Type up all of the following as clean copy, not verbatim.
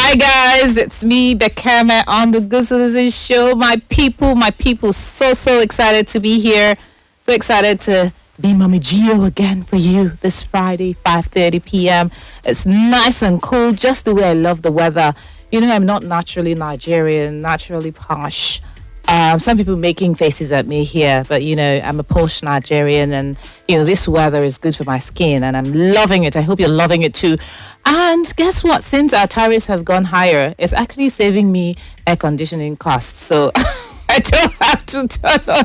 Hi guys, it's me, Bekeme, on the Good Citizen Show. My people, so excited to be here. So excited to be Mama Gio again for you this Friday, 5:30 p.m. It's nice and cool, just the way I love the weather. You know, I'm not naturally Nigerian, naturally posh. Some people making faces at me here, but you know, I'm a posh Nigerian, and you know, this weather is good for my skin, and I'm loving it. I hope you're loving it too. And guess what? Since our tariffs have gone higher, it's actually saving me air conditioning costs. So I don't have to turn on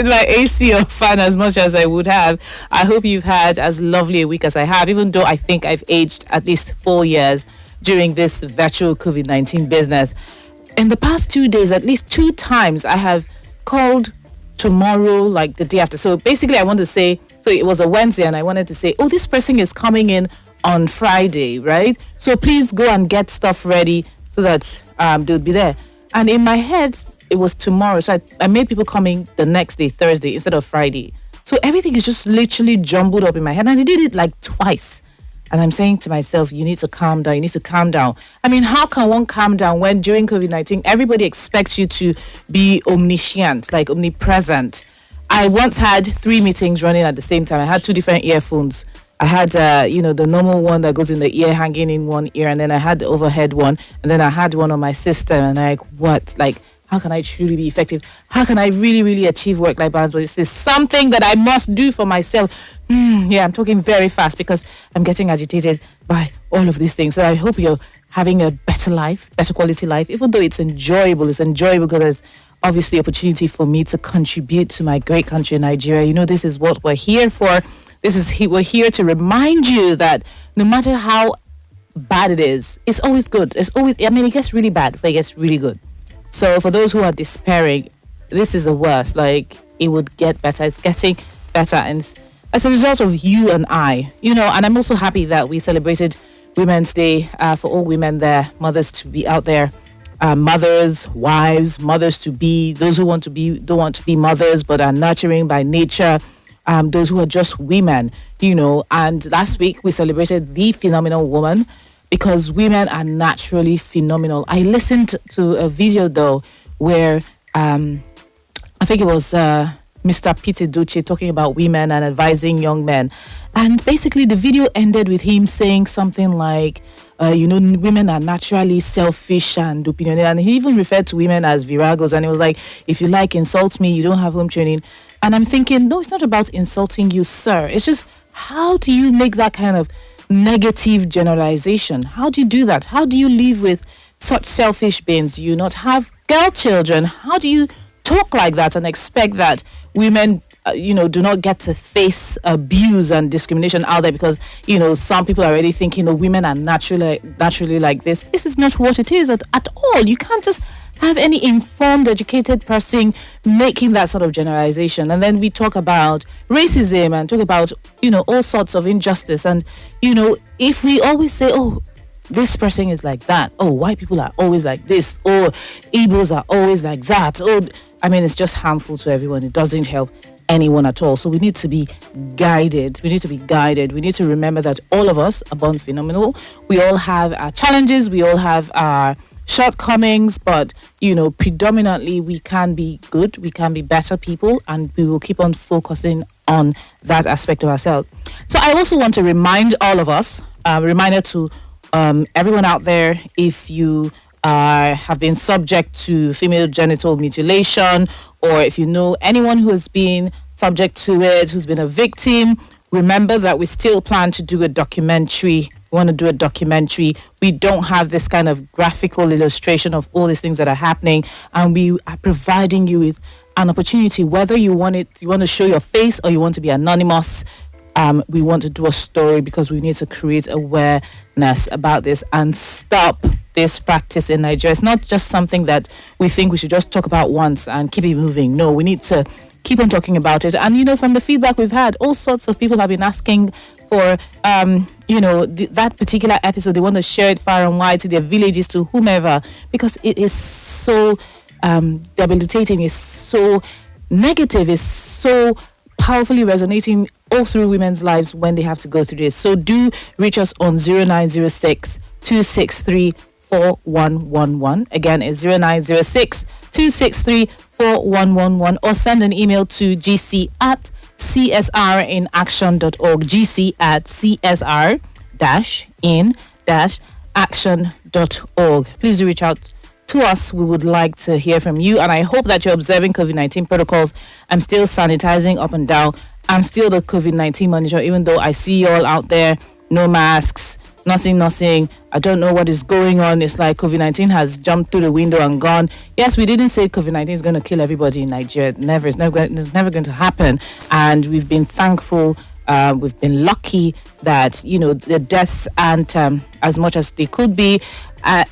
my AC or fan as much as I would have. I hope you've had as lovely a week as I have, even though I think I've aged at least 4 years during this virtual COVID-19 business. In the past 2 days, at least 2 times, I have called tomorrow, like the day after. So basically, I want to say, so it was a Wednesday, and I wanted to say, oh, this person is coming in on Friday, right? So please go and get stuff ready so that they'll be there. And in my head, it was tomorrow. So I made people coming the next day, Thursday, instead of Friday. So everything is just literally jumbled up in my head. And I did it like twice. And I'm saying to myself, you need to calm down. You need to calm down. I mean, how can one calm down when during COVID-19, everybody expects you to be omniscient, like omnipresent? I once had 3 meetings running at the same time. I had 2 different earphones. I had, the normal one that goes in the ear, hanging in one ear. And then I had the overhead one. And then I had one on my system. And I'm like, what? Like, how can I truly be effective? How can I really achieve work-life balance? But this is something that I must do for myself. I'm talking very fast because I'm getting agitated by all of these things. So I hope you're having a better life, better quality life, even though it's enjoyable. It's enjoyable because there's obviously opportunity for me to contribute to my great country, Nigeria. You know, this is what we're here for. We're here to remind you that no matter how bad it is, it's always good. It gets really bad, but it gets really good. So for those who are despairing, this is the worst. Like, it would get better. It's getting better. And as a result of you and I, you know, and I'm also happy that we celebrated Women's Day for all women there, mothers to be out there, mothers, wives, mothers to be, those who don't want to be mothers, but are nurturing by nature, those who are just women, you know. And last week we celebrated the phenomenal woman, because women are naturally phenomenal. I listened to a video, though, where I think it was Mr. Peter Duce talking about women and advising young men. And basically, the video ended with him saying something like, women are naturally selfish and opinionated. And he even referred to women as viragos. And he was like, if you like, insult me, you don't have home training. And I'm thinking, no, it's not about insulting you, sir. It's just, how do you make that kind of negative generalization? How do you do that? How do you live with such selfish beings? Do you not have girl children? How do you talk like that and expect that women do not get to face abuse and discrimination out there? Because some people are already thinking, women are naturally like this. This is not what it is at all. You can't just have any informed, educated person making that sort of generalization. And then we talk about racism and talk about, all sorts of injustice. And, if we always say, this person is like that, white people are always like this, or Igbos are always like that, it's just harmful to everyone. It doesn't help anyone at all. So we need to be guided. We need to remember that all of us are born phenomenal. We all have our challenges. We all have our shortcomings, but predominantly we can be good, we can be better people, and we will keep on focusing on that aspect of ourselves. So I also want to remind all of us, reminder to everyone out there, if you have been subject to female genital mutilation, or if you know anyone who has been subject to it, who's been a victim, remember that we still plan to do a documentary. We want to do a documentary. We don't have this kind of graphical illustration of all these things that are happening, and we are providing you with an opportunity, whether you want to show your face or you want to be anonymous. We want to do a story because we need to create awareness about this and stop this practice in Nigeria. It's not just something that we think we should just talk about once and keep it moving. No, we need to keep on talking about it. And, from the feedback we've had, all sorts of people have been asking for, that particular episode. They want to share it far and wide to their villages, to whomever, because it is so debilitating, it's so negative, it's so powerfully resonating all through women's lives when they have to go through this. So do reach us on 0906 263 4111. Again, it's 0906 263 4111, or send an email to gc@csrinaction.org, gc@csr-in-action.org. Please do reach out to us. We would like to hear from you, and I hope that you're observing COVID-19 protocols. I'm still sanitizing up and down. I'm still the COVID-19 manager, even though I see you all out there, no masks, nothing. I don't know what is going on. It's like COVID-19 has jumped through the window and gone. Yes, we didn't say COVID-19 is going to kill everybody in Nigeria. Never. It's never going to happen. And we've been thankful. We've been lucky that, the deaths aren't as much as they could be.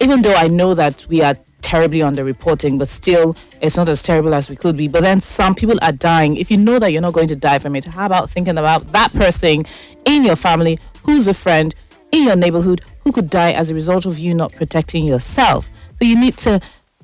Even though I know that we are terribly underreporting, but still it's not as terrible as we could be. But then some people are dying. If you know that you're not going to die from it, how about thinking about that person in your family who's a friend in your neighborhood who could die as a result of you not protecting yourself? So you need to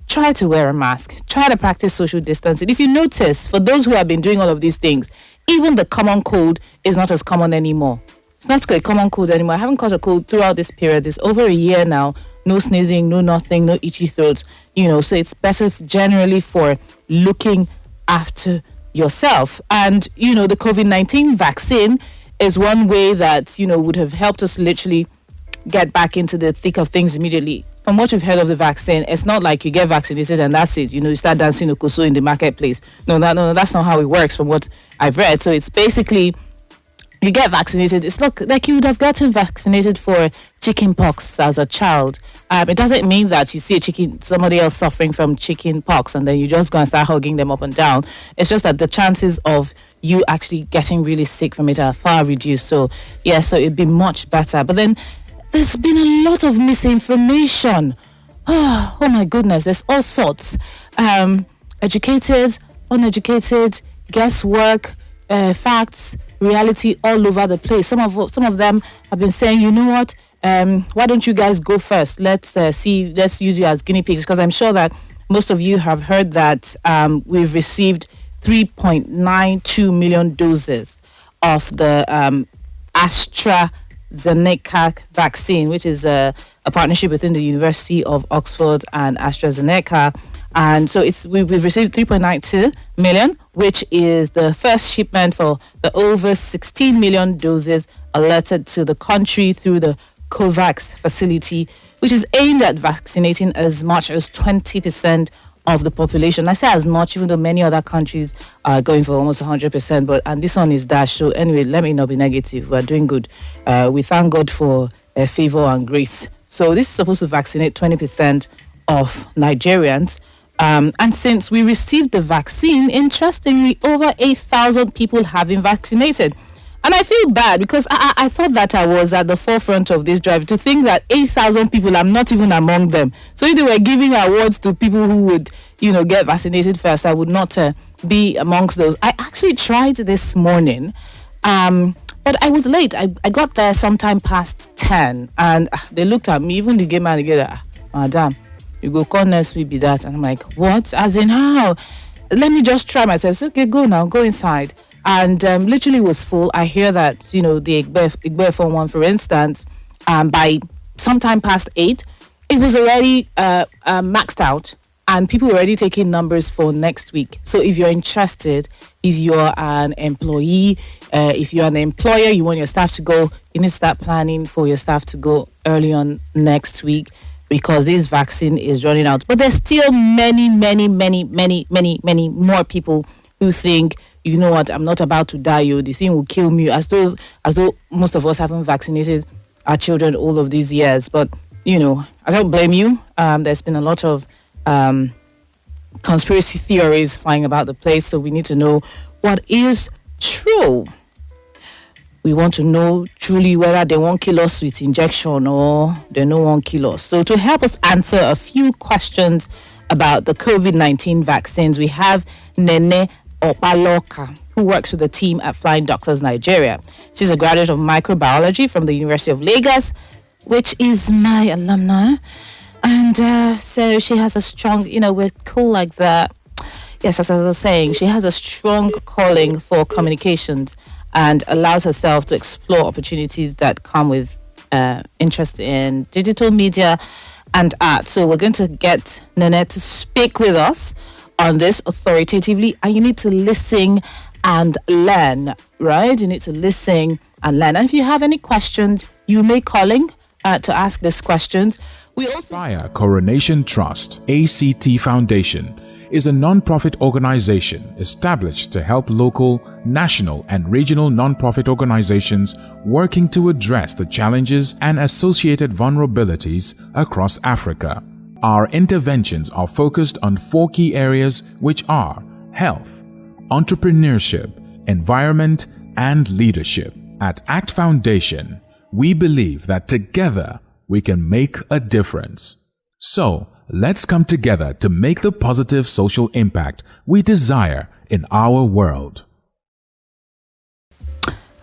try to wear a mask, try to practice social distancing. If you notice, for those who have been doing all of these things, even the common cold is not as common anymore. It's not a common cold anymore. I haven't caught a cold throughout this period. It's over a year now. No sneezing, no nothing, no itchy throats. So it's better generally for looking after yourself. And, the COVID-19 vaccine is one way that, would have helped us literally get back into the thick of things immediately. From what you've heard of the vaccine, it's not like you get vaccinated and that's it. You start dancing okoso in the marketplace. No, that's not how it works from what I've read. So it's basically, you get vaccinated. It's not like you would have gotten vaccinated for chicken pox as a child. It doesn't mean that you see somebody else suffering from chicken pox and then you just go and start hugging them up and down. It's just that the chances of you actually getting really sick from it are far reduced. So it'd be much better. But then there's been a lot of misinformation. Oh my goodness, there's all sorts. Educated, uneducated, guesswork, facts, reality all over the place. Some of them have been saying, you know what? Why don't you guys go first? Let's use you as guinea pigs, because I'm sure that most of you have heard that we've received 3.92 million doses of the AstraZeneca vaccine, which is a partnership between the University of Oxford and AstraZeneca. And so we've received 3.92 million, which is the first shipment for the over 16 million doses alerted to the country through the COVAX facility, which is aimed at vaccinating as much as 20% of the population. I say as much, even though many other countries are going for almost 100%, and this one is dash. So anyway, let me not be negative. We're doing good. We thank God for favor and grace. So this is supposed to vaccinate 20% of Nigerians. And since we received the vaccine, interestingly, over 8,000 people have been vaccinated. And I feel bad because I thought that I was at the forefront of this drive, to think that 8,000 people, I'm not even among them. So if they were giving awards to people who would, get vaccinated first, I would not be amongst those. I actually tried this morning, but I was late. I got there sometime past 10, and they looked at me, even the game man together, madam, you go call next week be that. And I'm like, what? As in how? Let me just try myself. So, okay, go now, go inside. And literally was full. I hear that, the Igbe phone one, for instance, by sometime past 8, it was already maxed out. And people were already taking numbers for next week. So if you're interested, if you're an employee, if you're an employer, you want your staff to go, you need to start planning for your staff to go early on next week, because this vaccine is running out. But there's still many more people who think, you know what, I'm not about to die, the thing will kill me, as though most of us haven't vaccinated our children all of these years. But, I don't blame you. There's been a lot of conspiracy theories flying about the place, so we need to know what is true. We want to know truly whether they won't kill us with injection or they no won't kill us. So to help us answer a few questions about the COVID-19 vaccines, we have Nene Okpalaoka, who works with the team at Flying Doctors Nigeria. She's a graduate of microbiology from the University of Lagos, which is my alumni. And so she has a strong, we're cool like that. Yes, as I was saying, she has a strong calling for communications. and allows herself to explore opportunities that come with interest in digital media and art. So we're going to get Nene to speak with us on this authoritatively, and you need to listen and learn, right? You need to listen and learn. And if you have any questions, you may calling to ask these questions. We also Coronation Trust, ACT Foundation, is a non-profit organization established to help local, national, and regional non-profit organizations working to address the challenges and associated vulnerabilities across Africa. Our interventions are focused on 4 key areas, which are health, entrepreneurship, environment, and leadership. At ACT Foundation, we believe that together we can make a difference. So, let's come together to make the positive social impact we desire in our world.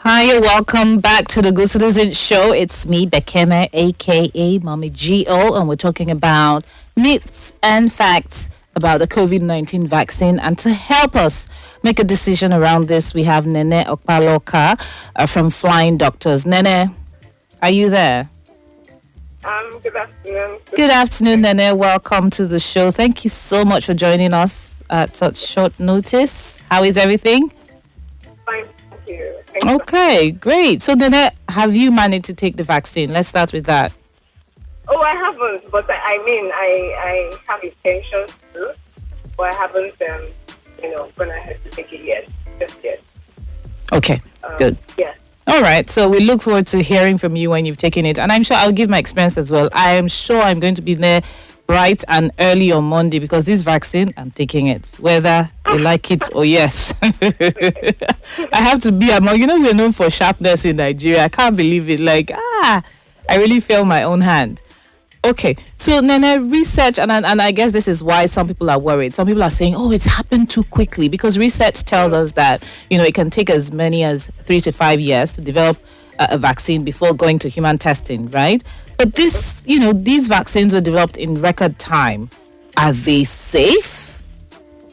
Hi, welcome back to the Good Citizen Show. It's me, Bekeme, aka Mommy G.O., and we're talking about myths and facts about the COVID-19 vaccine. And to help us make a decision around this, we have Nene Okpalaoka from Flying Doctors. Nene, are you there? Good afternoon. Good afternoon, Nene. Welcome to the show. Thank you so much for joining us at such short notice. How is everything? Fine, thank you. Thank Okay, great. So, Nene, have you managed to take the vaccine? Let's start with that. Oh, I haven't, but I have intentions to, but I haven't, gone ahead to take it yet, just yet. Okay, good. Yeah. All right, so we look forward to hearing from you when you've taken it. And I'm sure I'll give my experience as well. I am sure I'm going to be there bright and early on Monday because this vaccine, I'm taking it, whether you like it or yes. I have to be among, we're known for sharpness in Nigeria. I can't believe it. I really feel my own hand. Okay, so Nene, research, and I guess this is why some people are worried. Some people are saying, it's happened too quickly, because research tells us that, it can take as many as 3 to 5 years to develop a vaccine before going to human testing, right? But these vaccines were developed in record time. Are they safe?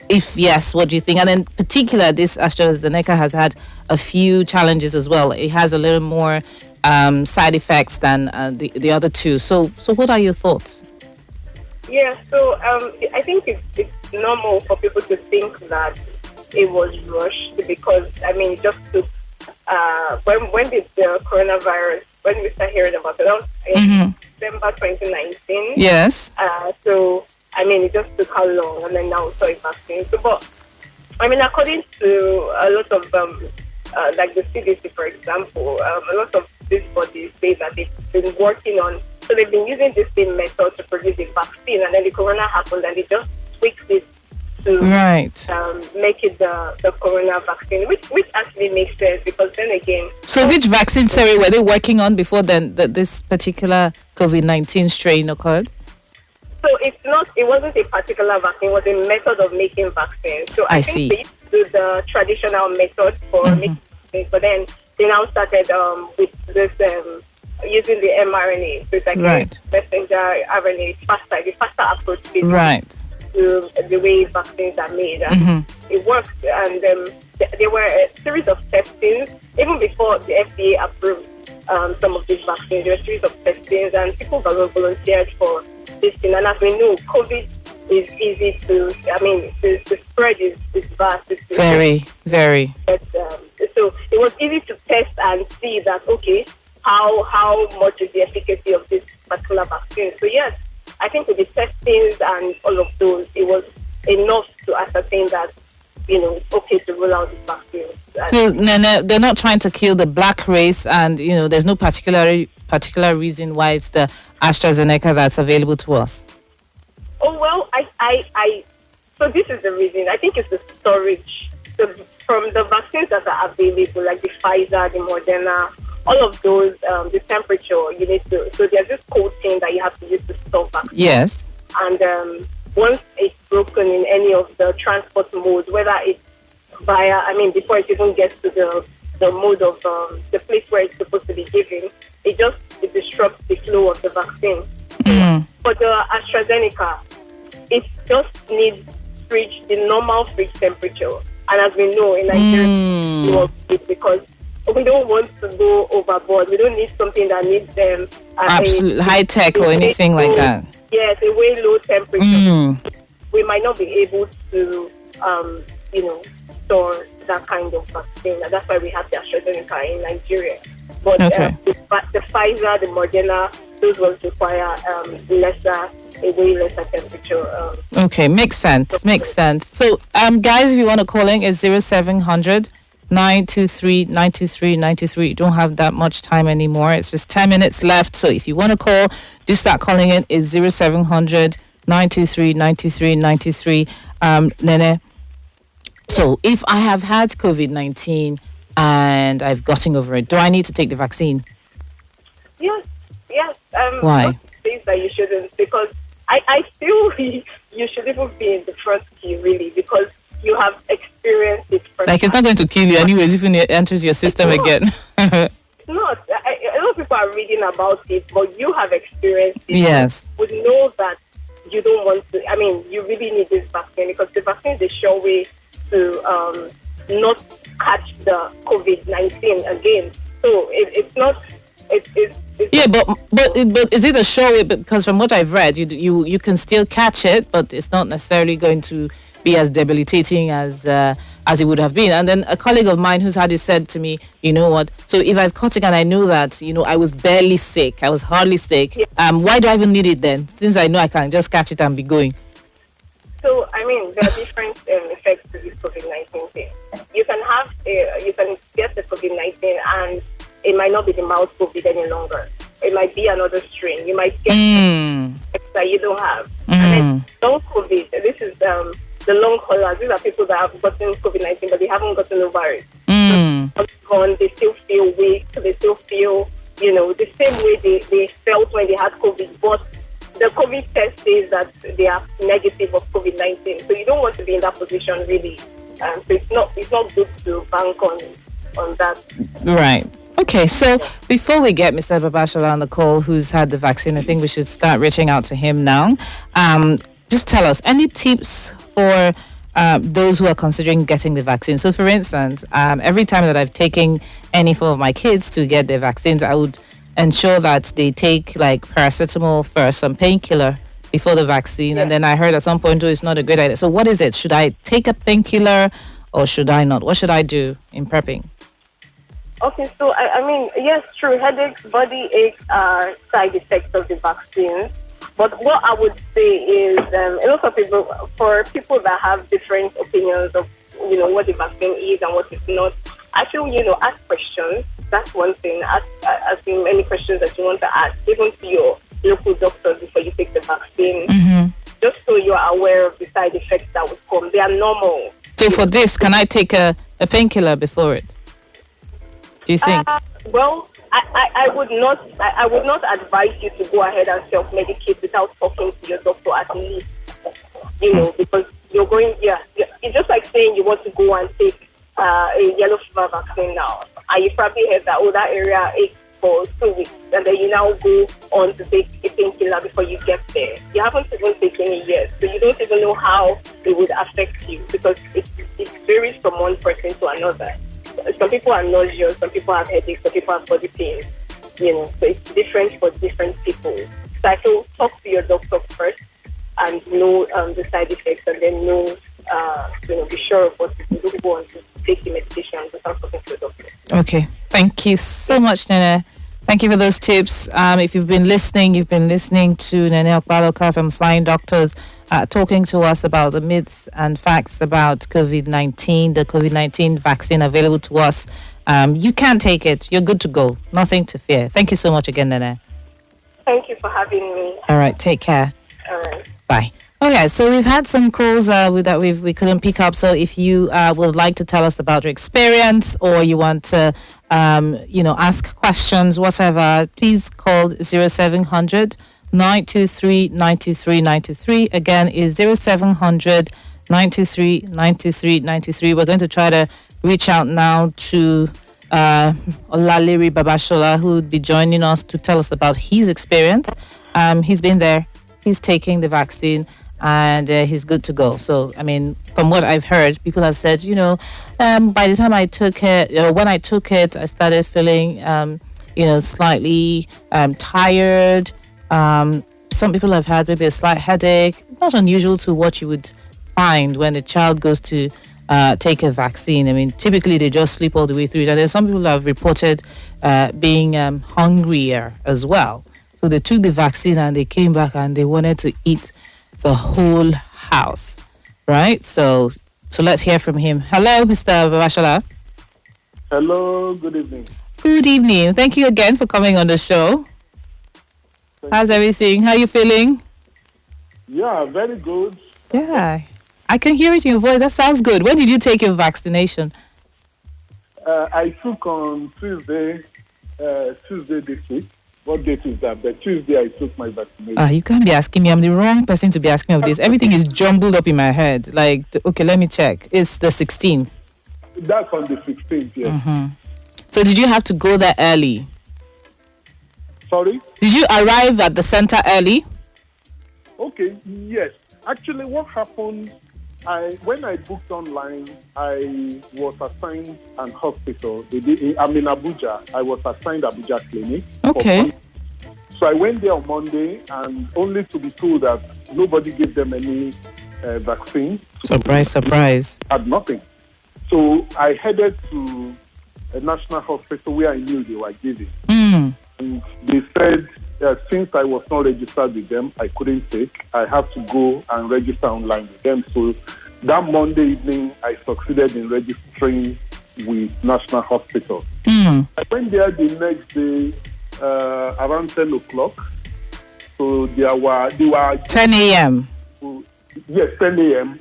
If yes, what do you think? And in particular, this AstraZeneca has had a few challenges as well. It has a little more side effects than the other two. So what are your thoughts? Yeah, so I think it's normal for people to think that it was rushed because, just to, when did the coronavirus, when we started hearing about it, that was in December 2019. Yes. So, it just took how long, and then now we saw a vaccine. So, but, according to a lot of, like the CDC, for example, a lot of these bodies say that they've been working on, so they've been using this same method to produce a vaccine, and then the corona happened, and they just tweaked it to make it the corona vaccine, which actually makes sense because then again. So which vaccine, were they working on before then this particular COVID-19 strain occurred? So it wasn't a particular vaccine, it was a method of making vaccines. So I think they used to do the traditional method for making vaccines, but then they now started with this using the mRNA. So it's like messenger RNA, the faster approach to the way vaccines are made. And it works. And there were a series of testings, even before the FDA approved some of these vaccines. There were a series of testings, and people volunteered for this thing. And as we know, COVID is easy the spread is vast. It's very, very. But, so it was easy to test and see that, okay, how much is the efficacy of this particular vaccine. So yes, I think with the testings and all of those, it was enough to ascertain that, it's okay to roll out this vaccine. So they're not trying to kill the black race, and, there's no particular reason why it's the AstraZeneca that's available to us. Oh, well, so this is the reason. I think it's the storage. So from the vaccines that are available, like the Pfizer, the Moderna, all of those, the temperature, you need to, so there's this cold chain that you have to use to store vaccines. Yes. And once it's broken in any of the transport modes, whether it's via, before it even gets to the mode of the place where it's supposed to be given, it disrupts the flow of the vaccine. For the AstraZeneca, it just needs the normal fridge temperature. And as we know, in Nigeria, because we don't want to go overboard. We don't need something that needs them absolutely high tech or anything like that. Yes, a way low temperature. We might not be able to, store that kind of vaccine. That's why we have the AstraZeneca in Nigeria. But the Pfizer, the Moderna, those ones require a way lesser temperature. Okay, makes sense. So, guys, if you want to call in, it's 0700 923 923 93. You don't have that much time anymore. It's just 10 minutes left. So if you want to call, do start calling in. It's 0700 923 93 93. Nene, so if I have had COVID-19 and I've gotten over it, do I need to take the vaccine? Yes. Why? Things that you shouldn't, because I feel you should even be in the front queue, really, because you have experienced it first. Like, it's not going to kill you anyways if it enters your system again. It's not. A lot of people are reading about it, but you have experienced it. Yes. You would know that you don't want to. I mean, you really need this vaccine, because the vaccine is a sure way to not catch the COVID-19 again. So it's not. Yeah, but is it a sure way? Because from what I've read, you can still catch it, but it's not necessarily going to be as debilitating as it would have been. And then a colleague of mine who's had it said to me, you know what? So if I've caught it and I know that, I was barely sick, I was hardly sick, why do I even need it then? Since I know I can just catch it and be going. So, I mean, there are different effects to this COVID-19 thing. You can get the COVID-19 and it might not be the mouth COVID any longer. It might be another strain. You might get that you don't have. And then long COVID, this is the long haulers. These are people that have gotten COVID-19, but they haven't gotten over it. So they still feel weak. They still feel, the same way they felt when they had COVID. But the COVID test says that they are negative of COVID-19. So you don't want to be in that position, really. So it's not good to bank on that. Right. Okay, so before we get Mr. Babashola on the call, who's had the vaccine, I think we should start reaching out to him now. Just tell us, any tips for those who are considering getting the vaccine? So, for instance, every time that I've taken any of my kids to get their vaccines, I would ensure that they take like paracetamol first, some painkiller before the vaccine. And then I heard at some point, it's not a great idea. So what is it? Should I take a painkiller or should I not? What should I do in prepping? Okay, so I mean, yes, true. Headaches, body aches are side effects of the vaccine. But what I would say is, a lot of people, for people that have different opinions of, what the vaccine is and what it's not, I feel, ask questions. That's one thing. Ask many questions that you want to ask, even to your local doctor before you take the vaccine, just so you are aware of the side effects that would come. They are normal. So for this, can I take a painkiller before it? Do you think? Well, I would not advise you to go ahead and self-medicate without talking to your doctor at least. Because you're going. It's just like saying you want to go and take a yellow fever vaccine now, and you probably heard that that area aches for 2 weeks, and then you now go on to take a painkiller before you get there. You haven't even taken it yet, so you don't even know how it would affect you, because it varies from one person to another. Some people are nauseous, some people have headaches, some people have body pain. So it's different for different people. So I feel talk to your doctor first and know the side effects, and then be sure of what to do. Don't go on to take the medication without talking to the doctor. Okay, thank you so much, Nene. Thank you for those tips. If you've been listening to Nene Okpalaoka from Flying Doctors talking to us about the myths and facts about COVID-19, the COVID-19 vaccine available to us. You can take it. You're good to go. Nothing to fear. Thank you so much again, Nene. Thank you for having me. All right, take care. All right. Bye. Okay, so we've had some calls that we couldn't pick up. So if you would like to tell us about your experience, or you want to, ask questions, whatever, please call 0700 923 93 93. Again, is 0700 923 93 93. We're going to try to reach out now to Olaliri Babashola, who would be joining us to tell us about his experience. He's been there. He's taking the vaccine. and he's good to go. So, I mean, from what I've heard, people have said, by the time I took it, when I took it, I started feeling, slightly tired. Some people have had maybe a slight headache. Not unusual to what you would find when a child goes to take a vaccine. I mean, typically they just sleep all the way through it. And then some people have reported being hungrier as well. So they took the vaccine and they came back and they wanted to eat the whole house, right? So let's hear from him. Hello, Mr. Babashola. Hello, good evening. Good evening. Thank you again for coming on the show. How's everything? How are you feeling? Yeah, very good. Yeah, I can hear it in your voice. That sounds good. When did you take your vaccination? I took on Tuesday this week. What date is that? The Tuesday I took my vaccination. You can't be asking me. I'm the wrong person to be asking of this. Everything is jumbled up in my head. Like, okay, let me check. It's the 16th. That's on the 16th, yes. Mm-hmm. So did you have to go there early? Sorry? Did you arrive at the center early? Okay, yes. Actually, what happened, when I booked online, I was assigned an hospital. I'm in Abuja. I was assigned Abuja Clinic. Okay. So I went there on Monday and only to be told that nobody gave them any vaccine. Surprise. Had nothing. So I headed to a national hospital where I knew they were giving. And they said, since I was not registered with them, I couldn't take. I have to go and register online with them. So that Monday evening, I succeeded in registering with National Hospital. I went there the next day around 10 o'clock. So they were 10 a.m. Yes, 10 a.m.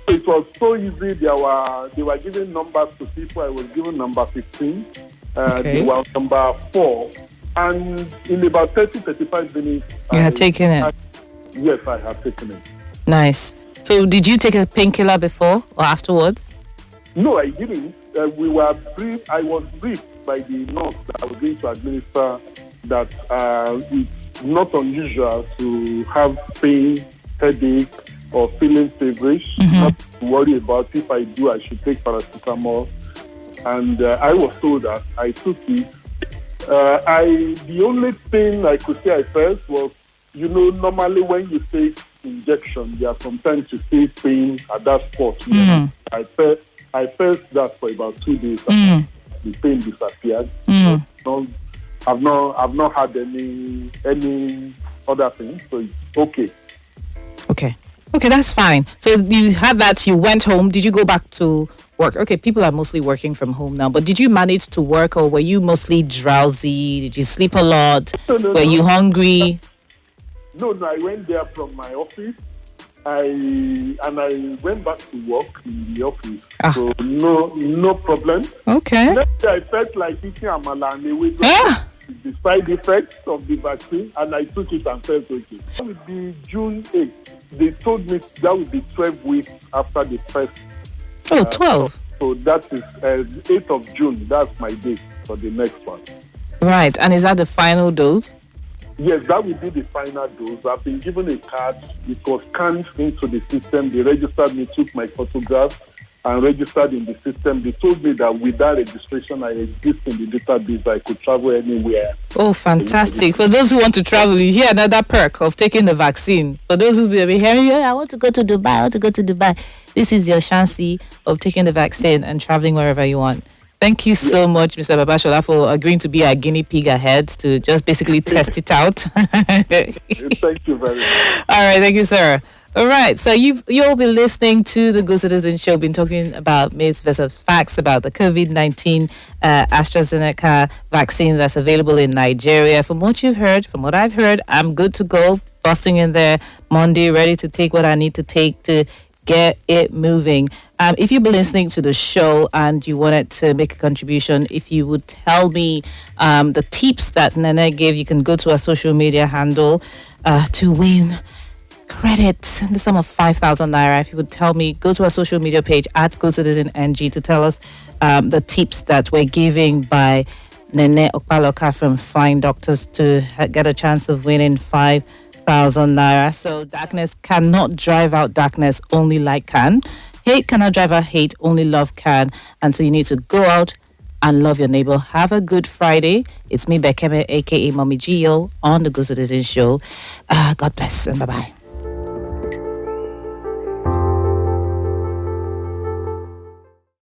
It was so easy. They were giving numbers to people. I was given number 15. They were number 4. And in about 30-35 minutes... You had taken it? Yes, I had taken it. Nice. So did you take a painkiller before or afterwards? No, I didn't. I was briefed by the nurse that I was going to administer that it's not unusual to have pain, headache, or feeling feverish. Not to worry about. If I do, I should take paracetamol. And I was told that. I took it. The only thing I could say I felt was, normally when you take injection, there are sometimes you feel pain at that spot. I felt that for about 2 days. The pain disappeared. So I've not had any other thing. So it's okay. Okay, that's fine. So you had that. You went home. Did you go back to work? Okay, people are mostly working from home now, but did you manage to work or were you mostly drowsy? Did you sleep a lot? Were you hungry? No, I went there from my office. I went back to work in the office. So no problem. Okay. Next day I felt like eating amala and away the side effects of the vaccine, and I took it and felt okay. That would be June 8th. They told me that would be 12 weeks after the first. 12. So that is 8th of June. That's my date for the next one. Right. And is that the final dose? Yes, that will be the final dose. I've been given a card. It was scanned into the system. They registered me, took my photograph, and registered in the system. They told me that with that registration, I exist in the database. I could travel anywhere. Oh, fantastic. For those who want to travel, you hear another perk of taking the vaccine. For those who will be hearing, I want to go to Dubai. This is your chance of taking the vaccine and traveling wherever you want. Thank you so much, Mr. Babashola, for agreeing to be our guinea pig ahead to just basically test it out. Thank you very much. All right, thank you, sir. All right, so you'll be listening to the Good Citizen Show, been talking about myths versus facts about the COVID-19 AstraZeneca vaccine that's available in Nigeria. From what you've heard, from what I've heard, I'm good to go, busting in there Monday, ready to take what I need to take to get it moving. If you've been listening to the show and you wanted to make a contribution, if you would tell me the tips that Nene gave, you can go to our social media handle to win credit in the sum of 5,000 naira. If you would tell me, go to our social media page at GoCitizenNG to tell us the tips that we're giving by Nene Okpalaoka from Fine Doctors to get a chance of winning 5,000 1,000 naira. So darkness cannot drive out darkness, only light can. Hate cannot drive out hate, only love can. And so you need to go out and love your neighbor. Have a good Friday. It's me, Bekeme, aka Mommy Gio, on the Good Citizen Show. God bless and bye-bye.